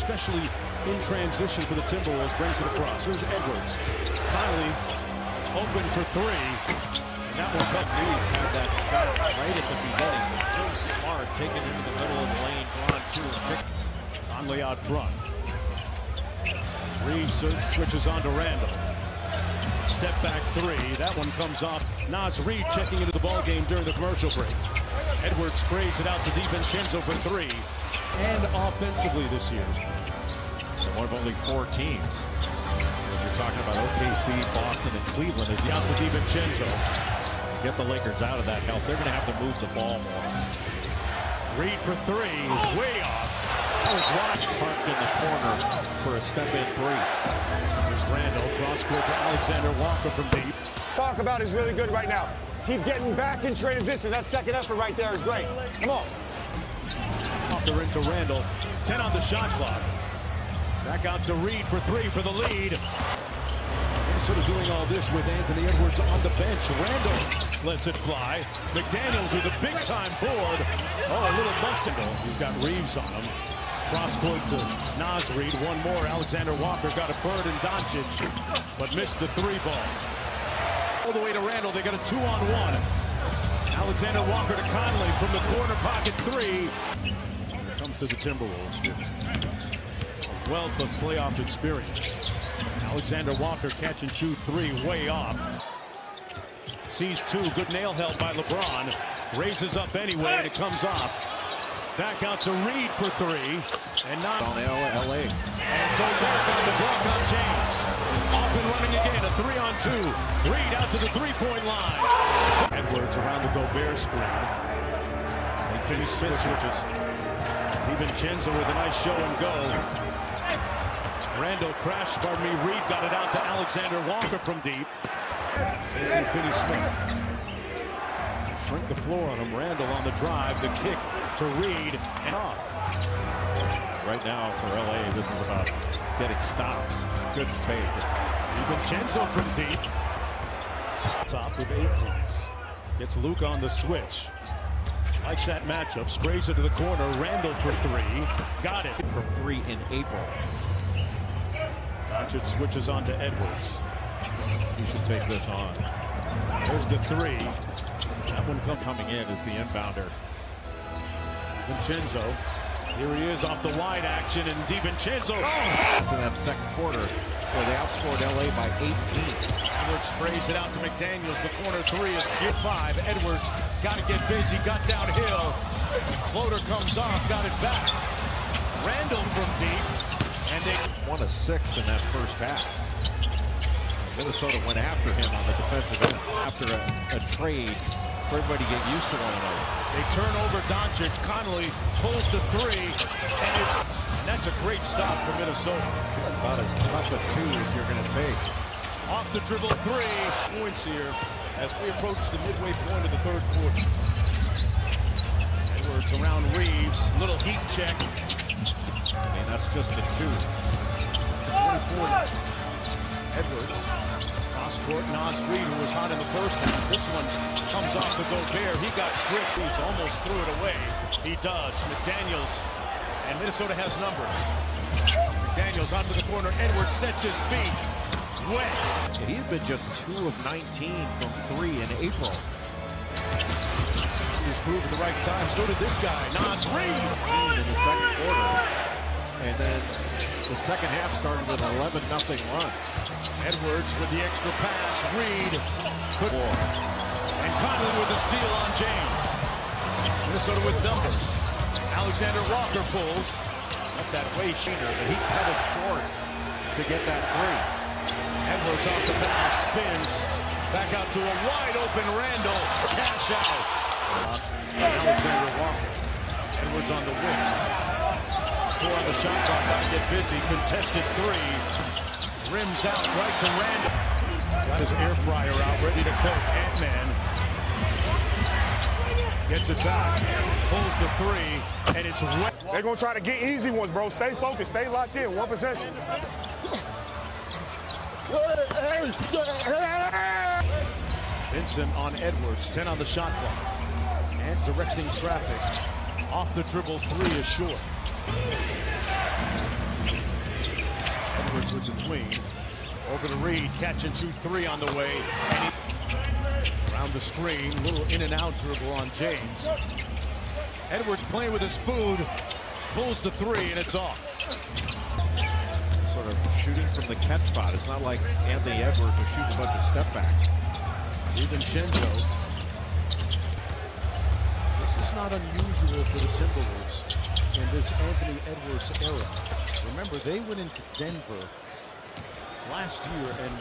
especially in transition for the Timberwolves. Brings it across. Here's Edwards. Finally open for three. And that one cut. Reeves had that shot right at the beginning. So smart, taken into the middle of the lane, drawn to Conley out front. Reeves switches on to Randall. Step back three. That one comes off. Naz Reid checking into the ball game during the commercial break. Edwards sprays it out to DiVincenzo for three. And offensively this year. one of only 4 teams. You're talking about OKC, Boston, and Cleveland. Is out to DiVincenzo. Get the Lakers out of that help. They're going to have to move the ball more. Reid for three. Way off. That was wide. Parked in the corner for a step-in three. There's Randall. Cross court to Alexander Walker from deep. Talk about is really good right now. Keep getting back in transition. That second effort right there is great. Come on. Walker into Randall. 10 on the shot clock. Back out to Reid for three for the lead. Sort of doing all this with Anthony Edwards on the bench. Randall lets it fly. McDaniels with a big-time board. Oh, a little bustle. He's got Reeves on him. Cross court to Naz Reid. One more. Alexander Walker got a bird and Doncic, but missed the three ball. All the way to Randall. They got a 2-on-1. Alexander Walker to Conley from the corner pocket three. Here comes to the Timberwolves. A wealth of playoff experience. Alexander Walker catch and shoot three way off. Sees two. Good nail held by LeBron. Raises up anyway and it comes off. Back out to Reid for three. And not on LA. And goes back on the block on James. Off and running again. A 3-on-2. Reid out to the three-point line. Edwards around the Gobert screen. Finney Smith switches. DiVincenzo with a nice show and go. Randall crashed, Reid got it out to Alexander Walker from deep. They see Finney Smith. Shrink the floor on him. Randall on the drive, the kick to Reid and off. Right now for LA, this is about getting stops. Good fake. DiVincenzo from deep. Top with 8 points. Gets Luke on the switch. Likes that matchup. Sprays it to the corner. Randall for three. Got it. From 3 in April. Doncic switches on to Edwards. He should take this on. There's the three. That one coming in is the inbounder. Vincenzo. Here he is off the wide action, and DiVincenzo. In that second quarter, where they outscored LA by 18. Edwards sprays it out to McDaniels. The corner three is gear 5. Edwards got to get busy, got downhill. Floater comes off, got it back. Randall from deep. And they 1 of 6 in that first half. Minnesota went after him on the defensive end after a trade for everybody to get used to one another. They turn over Doncic. Conley pulls the three, and that's a great stop for Minnesota. About as tough a 2 as you're going to take. Off the dribble three. Points here as we approach the midway point of the third quarter. Edwards around Reeves. Little heat check. I mean, that's just a 2. 24. Edwards. Cross court. Naz Reid, who was hot in the first half. This one comes off the Gobert. He got stripped. He's almost threw it away. He does. McDaniels. And Minnesota has numbers. McDaniels onto the corner. Edwards sets his feet. Wet. He's been just 2 of 19 from 3 in April. He's moved at the right time. So did this guy. Naz Reid. In the second quarter. And then the second half started with an 11-0 run. Edwards with the extra pass. Reid. And Conley with the steal on James. Minnesota with numbers. Alexander Walker pulls. Up that way, Sheener, but he cut it short to get that three. Edwards off the pass, spins. Back out to a wide-open Randall. Cash out. Alexander Walker. Edwards on the wing. 4 on the shot clock. Got to get busy. Contested three. Rims out right to Randall. Got his air fryer out, ready to cook. Ant-Man gets it back. Pulls the three, and it's wet. They're going to try to get easy ones, bro. Stay focused. Stay locked in. 1 possession. Vincent on Edwards. 10 on the shot clock. And directing traffic. Off the dribble, 3 is short. for the Reed. Catch and shoot three on the way. Around the screen, little in and out dribble on James. Edwards playing with his food. Pulls the three and it's off. Sort of shooting from the catch spot. It's not like Anthony Edwards who shoots a bunch of step backs. DiVincenzo. This is not unusual for the Timberwolves in this Anthony Edwards era. Remember, they went into Denver last year and